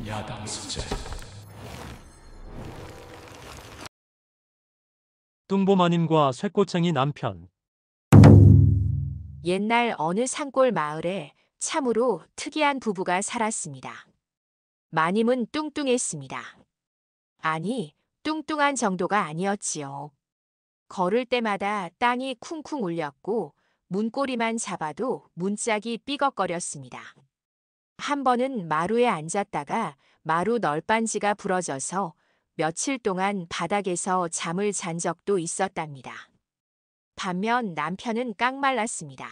야당 수재. 뚱보마님과 쇠꼬챙이 남편. 옛날 어느 산골 마을에 참으로 특이한 부부가 살았습니다. 마님은 뚱뚱했습니다. 아니, 뚱뚱한 정도가 아니었지요. 걸을 때마다 땅이 쿵쿵 울렸고 문고리만 잡아도 문짝이 삐걱거렸습니다. 한 번은 마루에 앉았다가 마루 널빤지가 부러져서 며칠 동안 바닥에서 잠을 잔 적도 있었답니다. 반면 남편은 깡말랐습니다.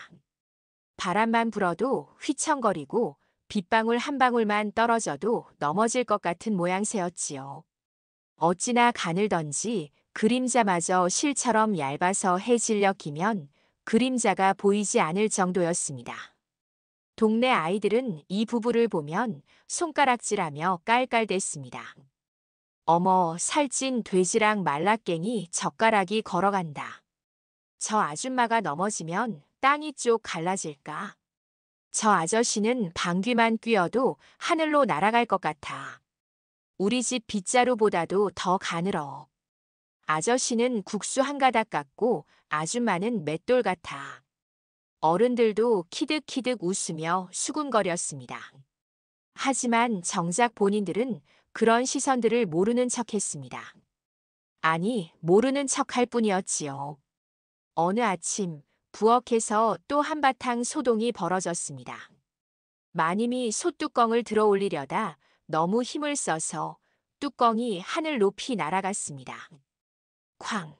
바람만 불어도 휘청거리고 빗방울 한 방울만 떨어져도 넘어질 것 같은 모양새였지요. 어찌나 가늘던지 그림자마저 실처럼 얇아서 해질녘 기면 그림자가 보이지 않을 정도였습니다. 동네 아이들은 이 부부를 보면 손가락질하며 깔깔댔습니다. 어머, 살찐 돼지랑 말라깽이 젓가락이 걸어간다. 저 아줌마가 넘어지면 땅이 쪽 갈라질까? 저 아저씨는 방귀만 뀌어도 하늘로 날아갈 것 같아. 우리 집 빗자루보다도 더 가늘어. 아저씨는 국수 한 가닥 같고 아줌마는 맷돌 같아. 어른들도 키득키득 웃으며 수군거렸습니다. 하지만 정작 본인들은 그런 시선들을 모르는 척했습니다. 아니, 모르는 척할 뿐이었지요. 어느 아침 부엌에서 또 한바탕 소동이 벌어졌습니다. 마님이 솥뚜껑을 들어 올리려다 너무 힘을 써서 뚜껑이 하늘 높이 날아갔습니다. 쾅!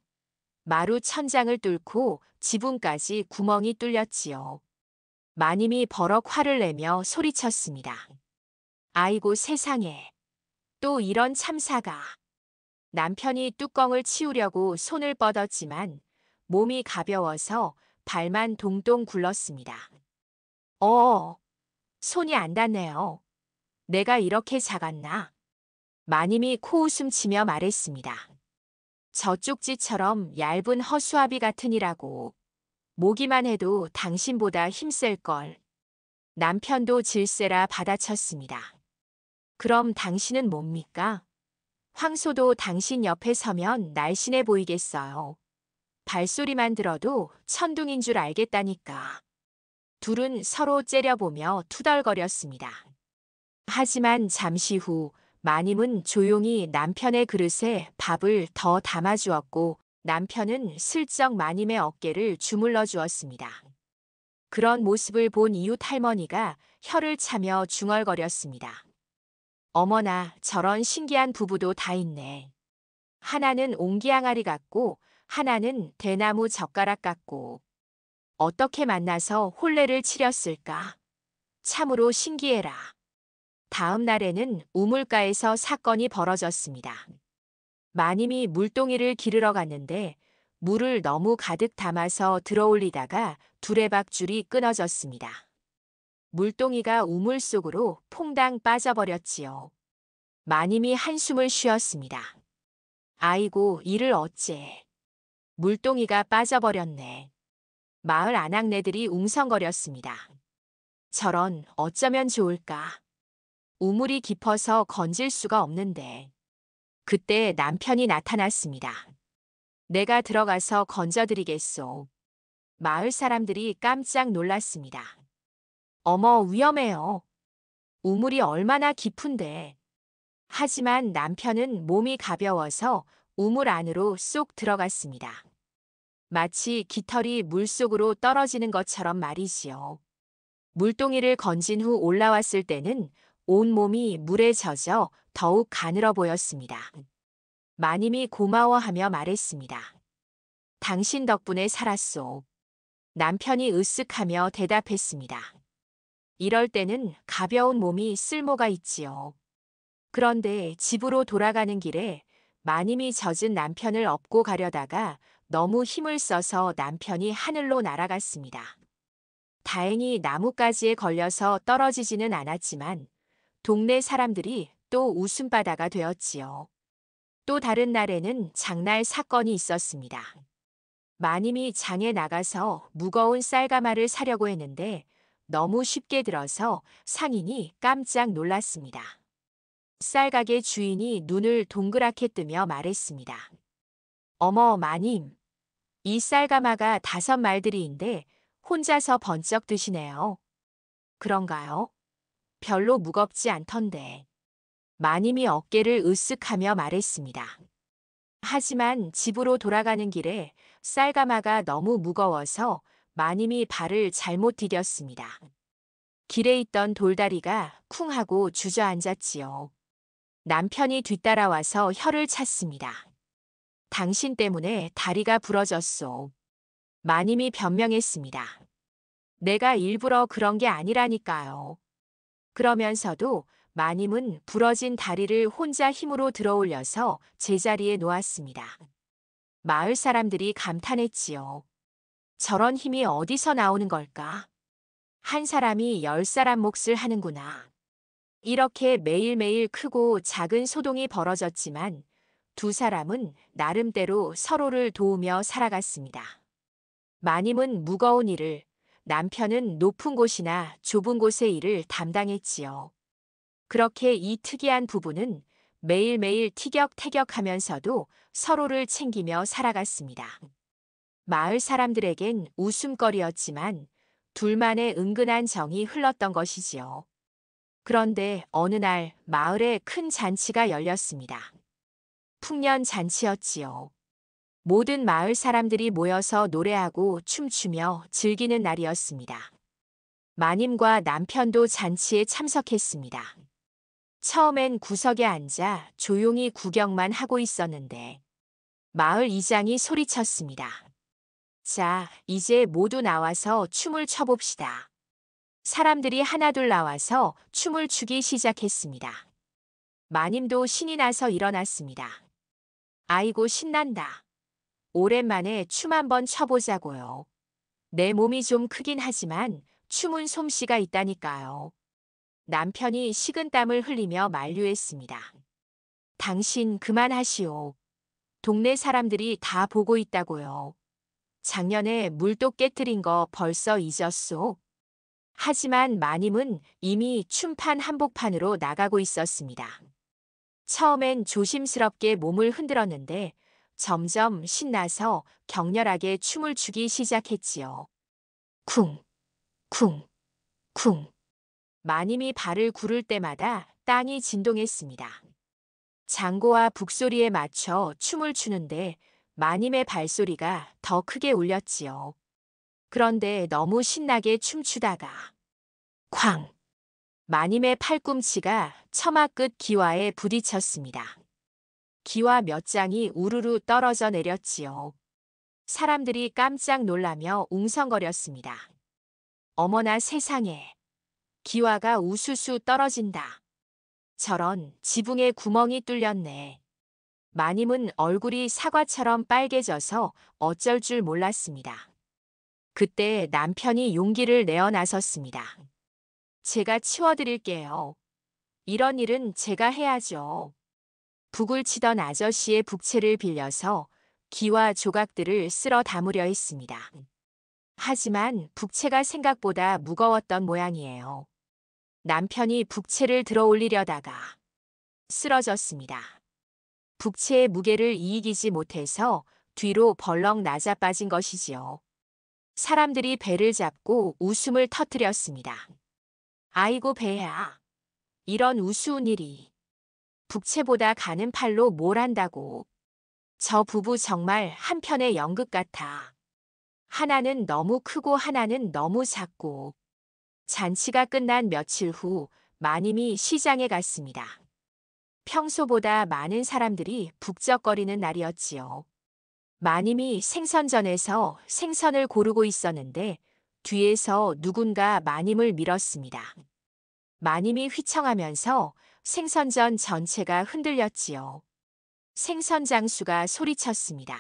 마루 천장을 뚫고 지붕까지 구멍이 뚫렸지요. 마님이 버럭 화를 내며 소리쳤습니다. 아이고 세상에! 또 이런 참사가! 남편이 뚜껑을 치우려고 손을 뻗었지만 몸이 가벼워서 발만 동동 굴렀습니다. 손이 안 닿네요. 내가 이렇게 작았나? 마님이 코웃음 치며 말했습니다. 저쪽지처럼 얇은 허수아비 같으니라고. 모기만 해도 당신보다 힘셀걸. 남편도 질세라 받아쳤습니다. 그럼 당신은 뭡니까? 황소도 당신 옆에 서면 날씬해 보이겠어요. 발소리만 들어도 천둥인 줄 알겠다니까. 둘은 서로 째려보며 투덜거렸습니다. 하지만 잠시 후 마님은 조용히 남편의 그릇에 밥을 더 담아주었고 남편은 슬쩍 마님의 어깨를 주물러 주었습니다. 그런 모습을 본 이웃 할머니가 혀를 차며 중얼거렸습니다. 어머나, 저런 신기한 부부도 다 있네. 하나는 옹기항아리 같고 하나는 대나무 젓가락 같고. 어떻게 만나서 혼례를 치렀을까? 참으로 신기해라. 다음 날에는 우물가에서 사건이 벌어졌습니다. 마님이 물동이를 기르러 갔는데 물을 너무 가득 담아서 들어올리다가 두레박줄이 끊어졌습니다. 물동이가 우물 속으로 퐁당 빠져버렸지요. 마님이 한숨을 쉬었습니다. 아이고, 이를 어째. 물동이가 빠져버렸네. 마을 아낙네들이 웅성거렸습니다. 저런, 어쩌면 좋을까. 우물이 깊어서 건질 수가 없는데. 그때 남편이 나타났습니다. 내가 들어가서 건져드리겠소. 마을 사람들이 깜짝 놀랐습니다. 어머, 위험해요. 우물이 얼마나 깊은데. 하지만 남편은 몸이 가벼워서 우물 안으로 쏙 들어갔습니다. 마치 깃털이 물속으로 떨어지는 것처럼 말이지요. 물동이를 건진 후 올라왔을 때는 온몸이 물에 젖어 더욱 가늘어 보였습니다. 마님이 고마워하며 말했습니다. 당신 덕분에 살았소. 남편이 으쓱하며 대답했습니다. 이럴 때는 가벼운 몸이 쓸모가 있지요. 그런데 집으로 돌아가는 길에 마님이 젖은 남편을 업고 가려다가 너무 힘을 써서 남편이 하늘로 날아갔습니다. 다행히 나뭇가지에 걸려서 떨어지지는 않았지만 동네 사람들이 또 웃음바다가 되었지요. 또 다른 날에는 장날 사건이 있었습니다. 마님이 장에 나가서 무거운 쌀가마를 사려고 했는데 너무 쉽게 들어서 상인이 깜짝 놀랐습니다. 쌀가게 주인이 눈을 동그랗게 뜨며 말했습니다. 어머, 마님. 이 쌀가마가 5말들이인데 혼자서 번쩍 드시네요. 그런가요? 별로 무겁지 않던데. 마님이 어깨를 으쓱하며 말했습니다. 하지만 집으로 돌아가는 길에 쌀가마가 너무 무거워서 마님이 발을 잘못 디뎠습니다. 길에 있던 돌다리가 쿵 하고 주저앉았지요. 남편이 뒤따라와서 혀를 찼습니다. 당신 때문에 다리가 부러졌소. 마님이 변명했습니다. 내가 일부러 그런 게 아니라니까요. 그러면서도 마님은 부러진 다리를 혼자 힘으로 들어올려서 제자리에 놓았습니다. 마을 사람들이 감탄했지요. 저런 힘이 어디서 나오는 걸까? 한 사람이 10사람 몫을 하는구나. 이렇게 매일매일 크고 작은 소동이 벌어졌지만 2사람은 나름대로 서로를 도우며 살아갔습니다. 마님은 무거운 일을, 남편은 높은 곳이나 좁은 곳의 일을 담당했지요. 그렇게 이 특이한 부부는 매일매일 티격태격하면서도 서로를 챙기며 살아갔습니다. 마을 사람들에겐 웃음거리였지만 둘만의 은근한 정이 흘렀던 것이지요. 그런데 어느 날 마을에 큰 잔치가 열렸습니다. 풍년 잔치였지요. 모든 마을 사람들이 모여서 노래하고 춤추며 즐기는 날이었습니다. 마님과 남편도 잔치에 참석했습니다. 처음엔 구석에 앉아 조용히 구경만 하고 있었는데 마을 이장이 소리쳤습니다. 자, 이제 모두 나와서 춤을 춰봅시다. 사람들이 하나둘 나와서 춤을 추기 시작했습니다. 마님도 신이 나서 일어났습니다. 아이고 신난다. 오랜만에 춤 한번 춰보자고요. 내 몸이 좀 크긴 하지만 춤은 솜씨가 있다니까요. 남편이 식은땀을 흘리며 만류했습니다. 당신 그만하시오. 동네 사람들이 다 보고 있다고요. 작년에 물도 깨뜨린 거 벌써 잊었소? 하지만 마님은 이미 춤판 한복판으로 나가고 있었습니다. 처음엔 조심스럽게 몸을 흔들었는데 점점 신나서 격렬하게 춤을 추기 시작했지요. 쿵, 쿵, 쿵. 마님이 발을 구를 때마다 땅이 진동했습니다. 장고와 북소리에 맞춰 춤을 추는데 마님의 발소리가 더 크게 울렸지요. 그런데 너무 신나게 춤추다가 쾅! 마님의 팔꿈치가 처마 끝 기와에 부딪혔습니다. 기와 몇 장이 우르르 떨어져 내렸지요. 사람들이 깜짝 놀라며 웅성거렸습니다. 어머나 세상에! 기와가 우수수 떨어진다. 저런 지붕에 구멍이 뚫렸네. 마님은 얼굴이 사과처럼 빨개져서 어쩔 줄 몰랐습니다. 그때 남편이 용기를 내어 나섰습니다. 제가 치워드릴게요. 이런 일은 제가 해야죠. 북을 치던 아저씨의 북채를 빌려서 기와 조각들을 쓸어 담으려 했습니다. 하지만 북채가 생각보다 무거웠던 모양이에요. 남편이 북채를 들어 올리려다가 쓰러졌습니다. 북채의 무게를 이기지 못해서 뒤로 벌렁 낮아빠진 것이지요. 사람들이 배를 잡고 웃음을 터뜨렸습니다. 아이고 배야. 이런 우스운 일이. 북채보다 가는 팔로 뭘 한다고. 저 부부 정말 한편의 연극 같아. 하나는 너무 크고 하나는 너무 작고. 잔치가 끝난 며칠 후 마님이 시장에 갔습니다. 평소보다 많은 사람들이 북적거리는 날이었지요. 마님이 생선전에서 생선을 고르고 있었는데 뒤에서 누군가 마님을 밀었습니다. 마님이 휘청하면서 생선전 전체가 흔들렸지요. 생선 장수가 소리쳤습니다.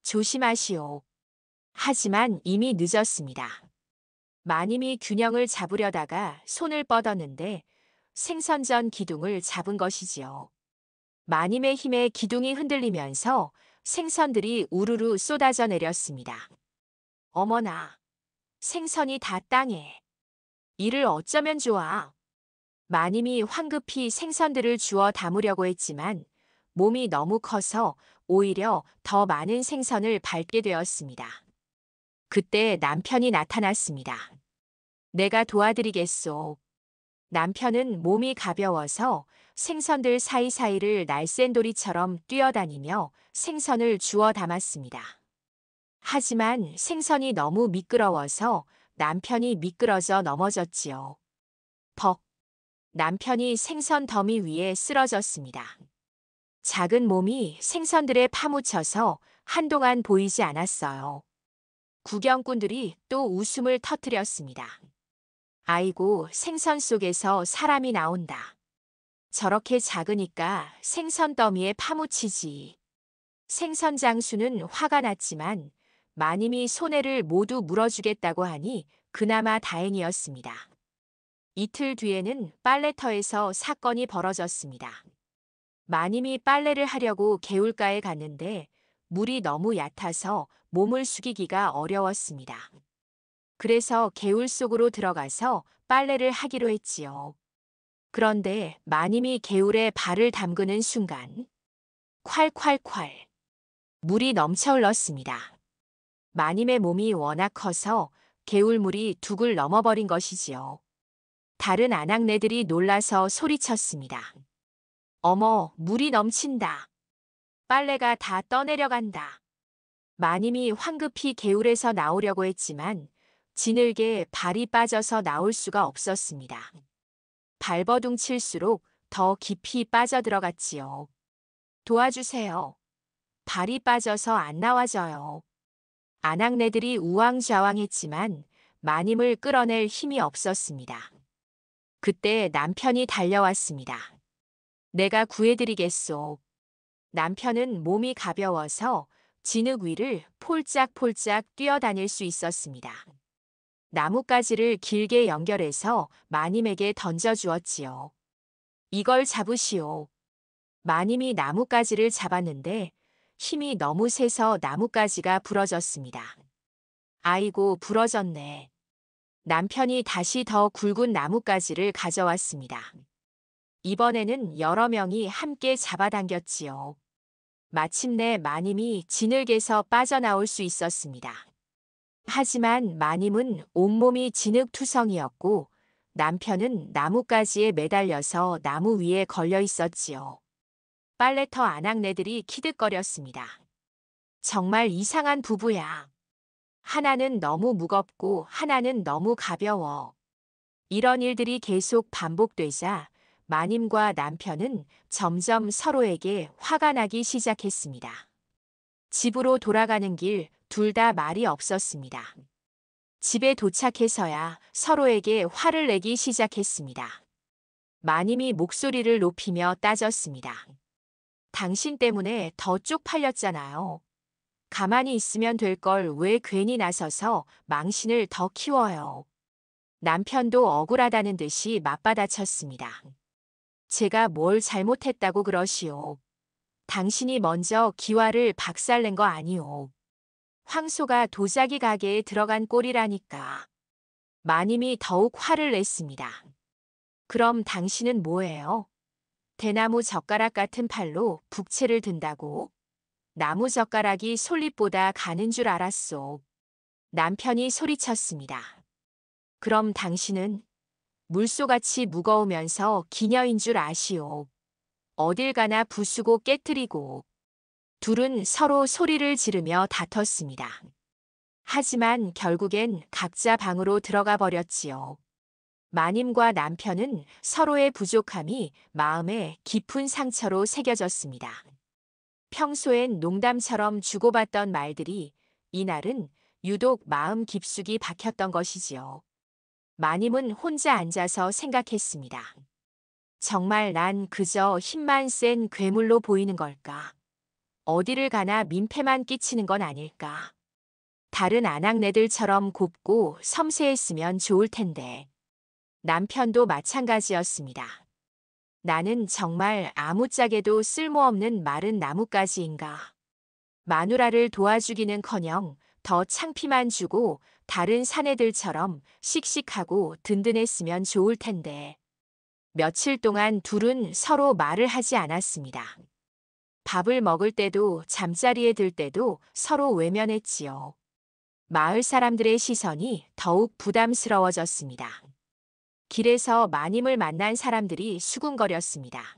조심하시오. 하지만 이미 늦었습니다. 마님이 균형을 잡으려다가 손을 뻗었는데 생선전 기둥을 잡은 것이지요. 마님의 힘에 기둥이 흔들리면서 생선들이 우르르 쏟아져 내렸습니다. 어머나, 생선이 다 땅에. 이를 어쩌면 좋아. 마님이 황급히 생선들을 주워 담으려고 했지만 몸이 너무 커서 오히려 더 많은 생선을 밟게 되었습니다. 그때 남편이 나타났습니다. 내가 도와드리겠소. 남편은 몸이 가벼워서 생선들 사이사이를 날쌘돌이처럼 뛰어다니며 생선을 주워 담았습니다. 하지만 생선이 너무 미끄러워서 남편이 미끄러져 넘어졌지요. 벅! 남편이 생선 더미 위에 쓰러졌습니다. 작은 몸이 생선들에 파묻혀서 한동안 보이지 않았어요. 구경꾼들이 또 웃음을 터뜨렸습니다. 아이고, 생선 속에서 사람이 나온다. 저렇게 작으니까 생선 더미에 파묻히지. 생선 장수는 화가 났지만 마님이 손해를 모두 물어주겠다고 하니 그나마 다행이었습니다. 이틀 뒤에는 빨래터에서 사건이 벌어졌습니다. 마님이 빨래를 하려고 개울가에 갔는데 물이 너무 얕아서 몸을 숙이기가 어려웠습니다. 그래서 개울 속으로 들어가서 빨래를 하기로 했지요. 그런데 마님이 개울에 발을 담그는 순간 콸콸콸 물이 넘쳐 흘렀습니다. 마님의 몸이 워낙 커서 개울물이 둑을 넘어버린 것이지요. 다른 아낙네들이 놀라서 소리쳤습니다. 어머, 물이 넘친다. 빨래가 다 떠내려간다. 마님이 황급히 개울에서 나오려고 했지만 지늘게 발이 빠져서 나올 수가 없었습니다. 발버둥 칠수록 더 깊이 빠져들어갔지요. 도와주세요. 발이 빠져서 안 나와져요. 아낙네들이 우왕좌왕했지만 마님을 끌어낼 힘이 없었습니다. 그때 남편이 달려왔습니다. 내가 구해드리겠소. 남편은 몸이 가벼워서 진흙 위를 폴짝폴짝 뛰어다닐 수 있었습니다. 나뭇가지를 길게 연결해서 마님에게 던져주었지요. 이걸 잡으시오. 마님이 나뭇가지를 잡았는데 힘이 너무 세서 나뭇가지가 부러졌습니다. 아이고, 부러졌네. 남편이 다시 더 굵은 나뭇가지를 가져왔습니다. 이번에는 여러 명이 함께 잡아당겼지요. 마침내 마님이 진흙에서 빠져나올 수 있었습니다. 하지만 마님은 온몸이 진흙투성이었고 남편은 나뭇가지에 매달려서 나무 위에 걸려 있었지요. 빨래터 아낙네들이 키득거렸습니다. 정말 이상한 부부야. 하나는 너무 무겁고 하나는 너무 가벼워. 이런 일들이 계속 반복되자 마님과 남편은 점점 서로에게 화가 나기 시작했습니다. 집으로 돌아가는 길 둘 다 말이 없었습니다. 집에 도착해서야 서로에게 화를 내기 시작했습니다. 마님이 목소리를 높이며 따졌습니다. 당신 때문에 더 쪽팔렸잖아요. 가만히 있으면 될 걸 왜 괜히 나서서 망신을 더 키워요. 남편도 억울하다는 듯이 맞받아쳤습니다. 제가 뭘 잘못했다고 그러시오. 당신이 먼저 기와를 박살낸 거 아니오. 황소가 도자기 가게에 들어간 꼴이라니까. 마님이 더욱 화를 냈습니다. 그럼 당신은 뭐예요? 대나무 젓가락 같은 팔로 북채를 든다고? 나무 젓가락이 솔잎보다 가는 줄 알았소. 남편이 소리쳤습니다. 그럼 당신은 물소같이 무거우면서 기녀인 줄 아시오. 어딜 가나 부수고 깨뜨리고. 둘은 서로 소리를 지르며 다퉜습니다. 하지만 결국엔 각자 방으로 들어가 버렸지요. 마님과 남편은 서로의 부족함이 마음에 깊은 상처로 새겨졌습니다. 평소엔 농담처럼 주고받던 말들이 이날은 유독 마음 깊숙이 박혔던 것이지요. 마님은 혼자 앉아서 생각했습니다. 정말 난 그저 힘만 센 괴물로 보이는 걸까? 어디를 가나 민폐만 끼치는 건 아닐까? 다른 아낙네들처럼 곱고 섬세했으면 좋을 텐데. 남편도 마찬가지였습니다. 나는 정말 아무짝에도 쓸모없는 마른 나뭇가지인가. 마누라를 도와주기는커녕 더 창피만 주고 다른 사내들처럼 씩씩하고 든든했으면 좋을 텐데. 며칠 동안 둘은 서로 말을 하지 않았습니다. 밥을 먹을 때도 잠자리에 들 때도 서로 외면했지요. 마을 사람들의 시선이 더욱 부담스러워졌습니다. 길에서 마님을 만난 사람들이 수군거렸습니다.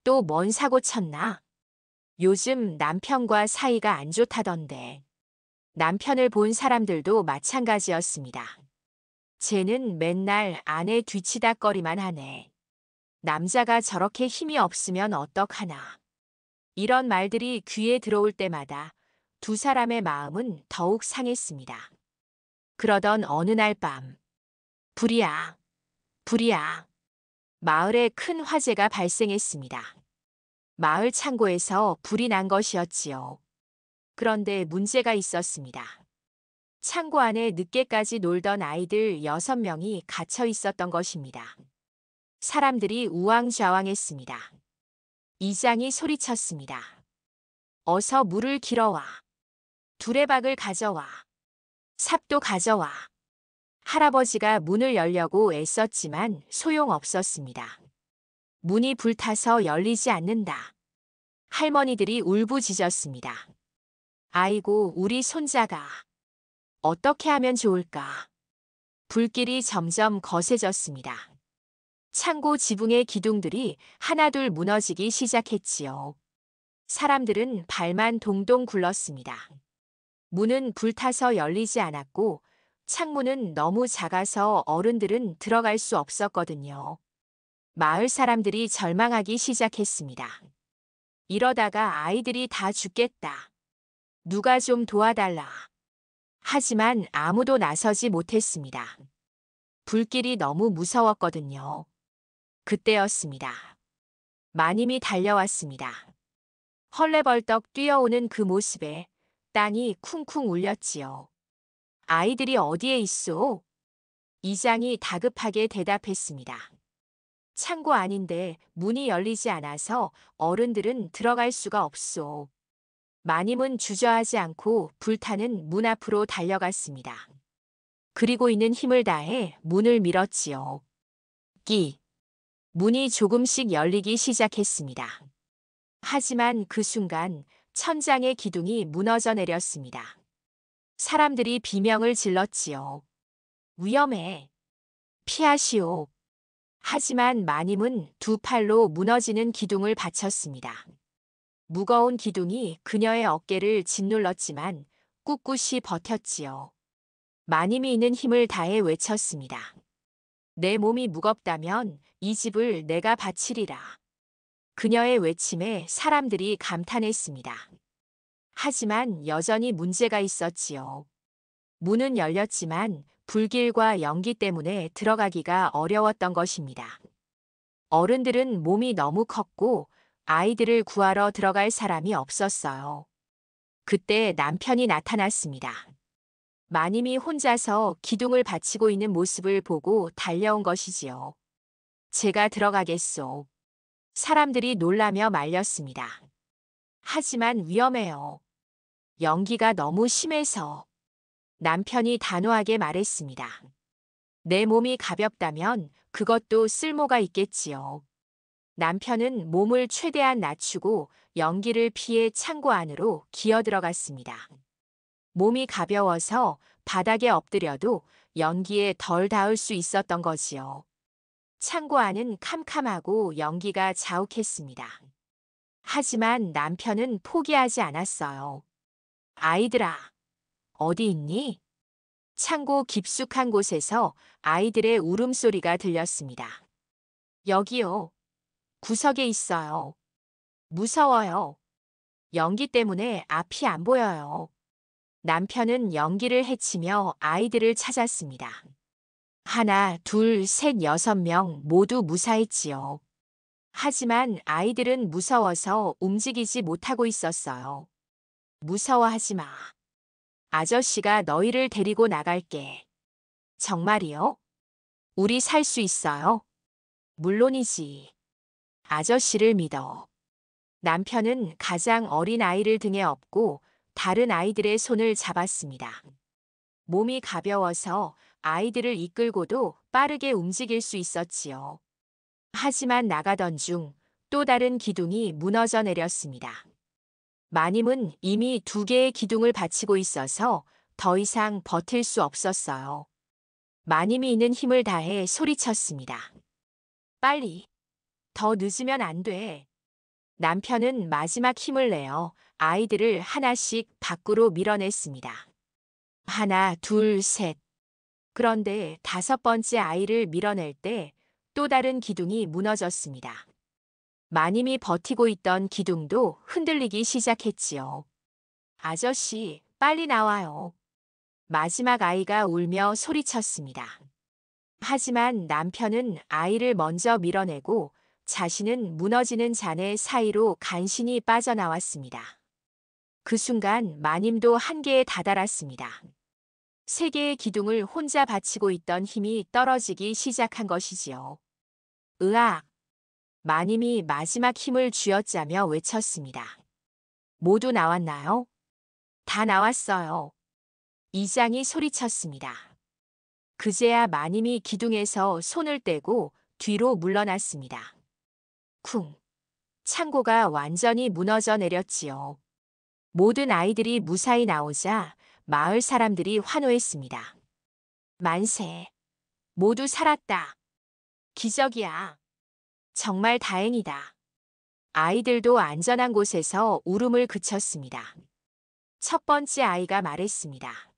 또 뭔 사고 쳤나? 요즘 남편과 사이가 안 좋다던데. 남편을 본 사람들도 마찬가지였습니다. 쟤는 맨날 아내 뒤치다꺼리만 하네. 남자가 저렇게 힘이 없으면 어떡하나. 이런 말들이 귀에 들어올 때마다 두 사람의 마음은 더욱 상했습니다. 그러던 어느 날 밤, 불이야, 불이야. 마을에 큰 화재가 발생했습니다. 마을 창고에서 불이 난 것이었지요. 그런데 문제가 있었습니다. 창고 안에 늦게까지 놀던 아이들 6명이 갇혀 있었던 것입니다. 사람들이 우왕좌왕했습니다. 이장이 소리쳤습니다. 어서 물을 길어와. 두레박을 가져와. 삽도 가져와. 할아버지가 문을 열려고 애썼지만 소용없었습니다. 문이 불타서 열리지 않는다. 할머니들이 울부짖었습니다. 아이고, 우리 손자가. 어떻게 하면 좋을까? 불길이 점점 거세졌습니다. 창고 지붕의 기둥들이 하나둘 무너지기 시작했지요. 사람들은 발만 동동 굴렀습니다. 문은 불타서 열리지 않았고 창문은 너무 작아서 어른들은 들어갈 수 없었거든요. 마을 사람들이 절망하기 시작했습니다. 이러다가 아이들이 다 죽겠다. 누가 좀 도와달라. 하지만 아무도 나서지 못했습니다. 불길이 너무 무서웠거든요. 그때였습니다. 마님이 달려왔습니다. 헐레벌떡 뛰어오는 그 모습에 땅이 쿵쿵 울렸지요. 아이들이 어디에 있소? 이장이 다급하게 대답했습니다. 창고 안인데 문이 열리지 않아서 어른들은 들어갈 수가 없소. 마님은 주저하지 않고 불타는 문 앞으로 달려갔습니다. 그리고 있는 힘을 다해 문을 밀었지요. 문이 조금씩 열리기 시작했습니다. 하지만 그 순간 천장의 기둥이 무너져 내렸습니다. 사람들이 비명을 질렀지요. 위험해. 피하시오. 하지만 마님은 두 팔로 무너지는 기둥을 받쳤습니다. 무거운 기둥이 그녀의 어깨를 짓눌렀지만 꿋꿋이 버텼지요. 마님이 있는 힘을 다해 외쳤습니다. 내 몸이 무겁다면 이 집을 내가 바치리라. 그녀의 외침에 사람들이 감탄했습니다. 하지만 여전히 문제가 있었지요. 문은 열렸지만 불길과 연기 때문에 들어가기가 어려웠던 것입니다. 어른들은 몸이 너무 컸고 아이들을 구하러 들어갈 사람이 없었어요. 그때 남편이 나타났습니다. 마님이 혼자서 기둥을 받치고 있는 모습을 보고 달려온 것이지요. 제가 들어가겠소. 사람들이 놀라며 말렸습니다. 하지만 위험해요. 연기가 너무 심해서. 남편이 단호하게 말했습니다. 내 몸이 가볍다면 그것도 쓸모가 있겠지요. 남편은 몸을 최대한 낮추고 연기를 피해 창고 안으로 기어 들어갔습니다. 몸이 가벼워서 바닥에 엎드려도 연기에 덜 닿을 수 있었던 거지요. 창고 안은 캄캄하고 연기가 자욱했습니다. 하지만 남편은 포기하지 않았어요. 아이들아, 어디 있니? 창고 깊숙한 곳에서 아이들의 울음소리가 들렸습니다. 여기요. 구석에 있어요. 무서워요. 연기 때문에 앞이 안 보여요. 남편은 연기를 헤치며 아이들을 찾았습니다. 하나, 둘, 셋, 6명 모두 무사했지요. 하지만 아이들은 무서워서 움직이지 못하고 있었어요. 무서워하지 마. 아저씨가 너희를 데리고 나갈게. 정말이요? 우리 살 수 있어요? 물론이지. 아저씨를 믿어. 남편은 가장 어린 아이를 등에 업고 다른 아이들의 손을 잡았습니다. 몸이 가벼워서 아이들을 이끌고도 빠르게 움직일 수 있었지요. 하지만 나가던 중 또 다른 기둥이 무너져 내렸습니다. 마님은 이미 2개의 기둥을 받치고 있어서 더 이상 버틸 수 없었어요. 마님이 있는 힘을 다해 소리쳤습니다. 빨리. 더 늦으면 안 돼. 남편은 마지막 힘을 내어 아이들을 하나씩 밖으로 밀어냈습니다. 하나, 둘, 셋. 그런데 5번째 아이를 밀어낼 때 또 다른 기둥이 무너졌습니다. 마님이 버티고 있던 기둥도 흔들리기 시작했지요. 아저씨, 빨리 나와요. 마지막 아이가 울며 소리쳤습니다. 하지만 남편은 아이를 먼저 밀어내고 자신은 무너지는 잔해 사이로 간신히 빠져나왔습니다. 그 순간 마님도 한계에 다다랐습니다. 3개의 기둥을 혼자 받치고 있던 힘이 떨어지기 시작한 것이지요. 으악! 마님이 마지막 힘을 쥐어짜며 외쳤습니다. 모두 나왔나요? 다 나왔어요. 이장이 소리쳤습니다. 그제야 마님이 기둥에서 손을 떼고 뒤로 물러났습니다. 쿵! 창고가 완전히 무너져 내렸지요. 모든 아이들이 무사히 나오자 마을 사람들이 환호했습니다. 만세! 모두 살았다. 기적이야. 정말 다행이다. 아이들도 안전한 곳에서 울음을 그쳤습니다. 첫 번째 아이가 말했습니다.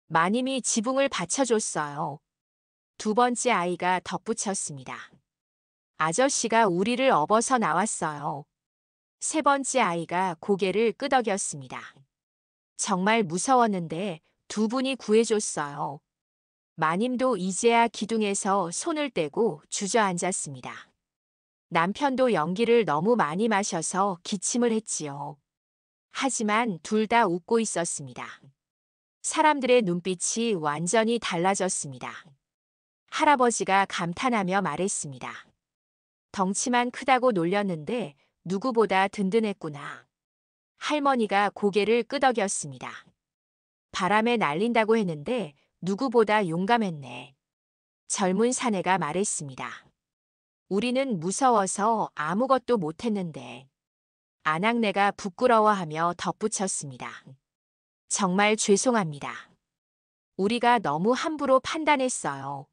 마님이 지붕을 받쳐줬어요. 2번째 아이가 덧붙였습니다. 아저씨가 우리를 업어서 나왔어요. 3번째 아이가 고개를 끄덕였습니다. 정말 무서웠는데 2분이 구해줬어요. 마님도 이제야 기둥에서 손을 떼고 주저앉았습니다. 남편도 연기를 너무 많이 마셔서 기침을 했지요. 하지만 둘 다 웃고 있었습니다. 사람들의 눈빛이 완전히 달라졌습니다. 할아버지가 감탄하며 말했습니다. 덩치만 크다고 놀렸는데 누구보다 든든했구나. 할머니가 고개를 끄덕였습니다. 바람에 날린다고 했는데 누구보다 용감했네. 젊은 사내가 말했습니다. 우리는 무서워서 아무것도 못했는데. 아낙네가 부끄러워하며 덧붙였습니다. 정말 죄송합니다. 우리가 너무 함부로 판단했어요.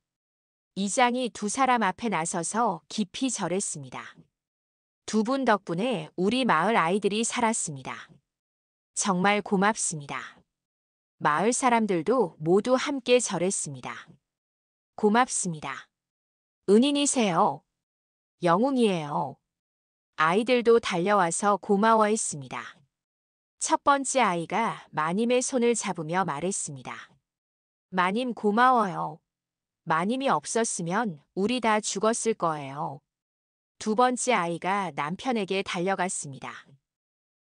이장이 2 사람 앞에 나서서 깊이 절했습니다. 2분 덕분에 우리 마을 아이들이 살았습니다. 정말 고맙습니다. 마을 사람들도 모두 함께 절했습니다. 고맙습니다. 은인이세요. 영웅이에요. 아이들도 달려와서 고마워했습니다. 첫 번째 아이가 마님의 손을 잡으며 말했습니다. 마님 고마워요. 마님이 없었으면 우리 다 죽었을 거예요. 2번째 아이가 남편에게 달려갔습니다.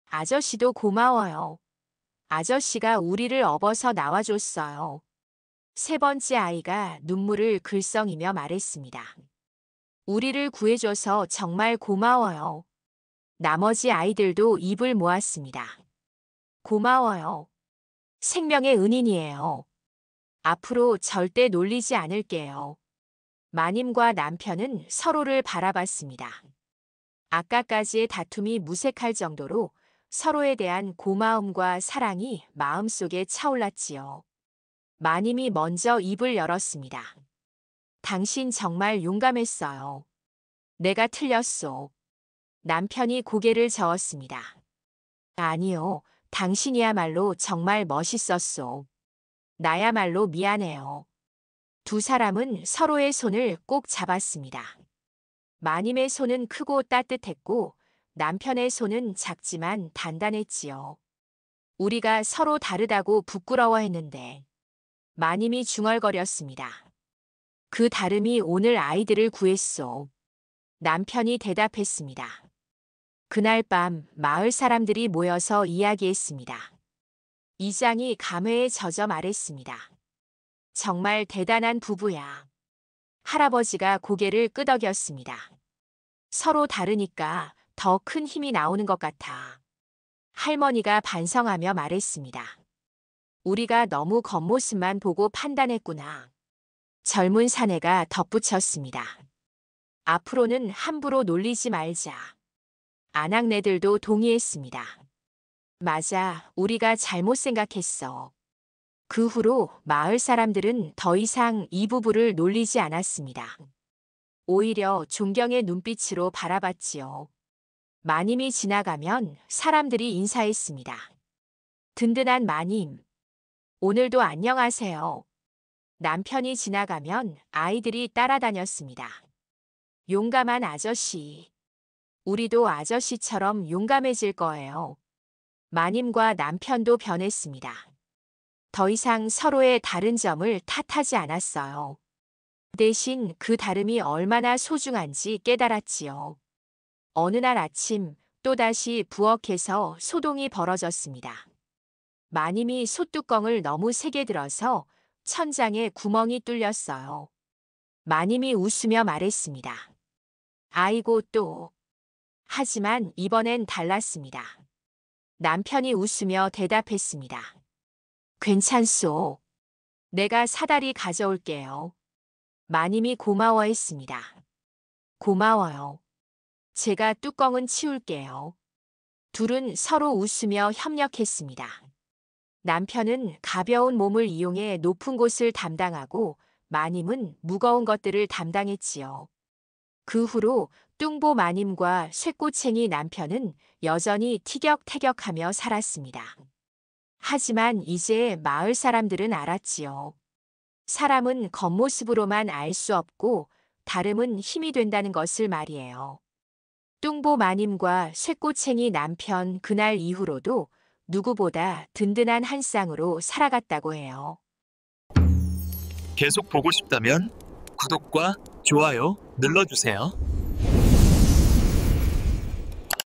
아저씨도 고마워요. 아저씨가 우리를 업어서 나와줬어요. 3번째 아이가 눈물을 글썽이며 말했습니다. 우리를 구해줘서 정말 고마워요. 나머지 아이들도 입을 모았습니다. 고마워요. 생명의 은인이에요. 앞으로 절대 놀리지 않을게요. 마님과 남편은 서로를 바라봤습니다. 아까까지의 다툼이 무색할 정도로 서로에 대한 고마움과 사랑이 마음속에 차올랐지요. 마님이 먼저 입을 열었습니다. 당신 정말 용감했어요. 내가 틀렸소. 남편이 고개를 저었습니다. 아니요, 당신이야말로 정말 멋있었소. 나야말로 미안해요. 2 사람은 서로의 손을 꼭 잡았습니다. 마님의 손은 크고 따뜻했고 남편의 손은 작지만 단단했지요. 우리가 서로 다르다고 부끄러워했는데. 마님이 중얼거렸습니다. 그 다름이 오늘 아이들을 구했소. 남편이 대답했습니다. 그날 밤 마을 사람들이 모여서 이야기했습니다. 이장이 감회에 젖어 말했습니다. 정말 대단한 부부야. 할아버지가 고개를 끄덕였습니다. 서로 다르니까 더 큰 힘이 나오는 것 같아. 할머니가 반성하며 말했습니다. 우리가 너무 겉모습만 보고 판단했구나. 젊은 사내가 덧붙였습니다. 앞으로는 함부로 놀리지 말자. 아낙네들도 동의했습니다. 맞아, 우리가 잘못 생각했어. 그 후로 마을 사람들은 더 이상 이 부부를 놀리지 않았습니다. 오히려 존경의 눈빛으로 바라봤지요. 마님이 지나가면 사람들이 인사했습니다. 든든한 마님, 오늘도 안녕하세요. 남편이 지나가면 아이들이 따라다녔습니다. 용감한 아저씨. 우리도 아저씨처럼 용감해질 거예요. 마님과 남편도 변했습니다. 더 이상 서로의 다른 점을 탓하지 않았어요. 대신 그 다름이 얼마나 소중한지 깨달았지요. 어느 날 아침 또다시 부엌에서 소동이 벌어졌습니다. 마님이 솥뚜껑을 너무 세게 들어서 천장에 구멍이 뚫렸어요. 마님이 웃으며 말했습니다. 아이고 또. 하지만 이번엔 달랐습니다. 남편이 웃으며 대답했습니다. 괜찮소. 내가 사다리 가져올게요. 마님이 고마워했습니다. 고마워요. 제가 뚜껑은 치울게요. 둘은 서로 웃으며 협력했습니다. 남편은 가벼운 몸을 이용해 높은 곳을 담당하고 마님은 무거운 것들을 담당했지요. 그 후로 뚱보 마님과 쇠꼬챙이 남편은 여전히 티격태격하며 살았습니다. 하지만 이제 마을 사람들은 알았지요. 사람은 겉모습으로만 알 수 없고 다름은 힘이 된다는 것을 말이에요. 뚱보 마님과 쇠꼬챙이 남편 그날 이후로도 누구보다 든든한 한 쌍으로 살아갔다고 해요. 계속 보고 싶다면 구독과 좋아요 눌러주세요.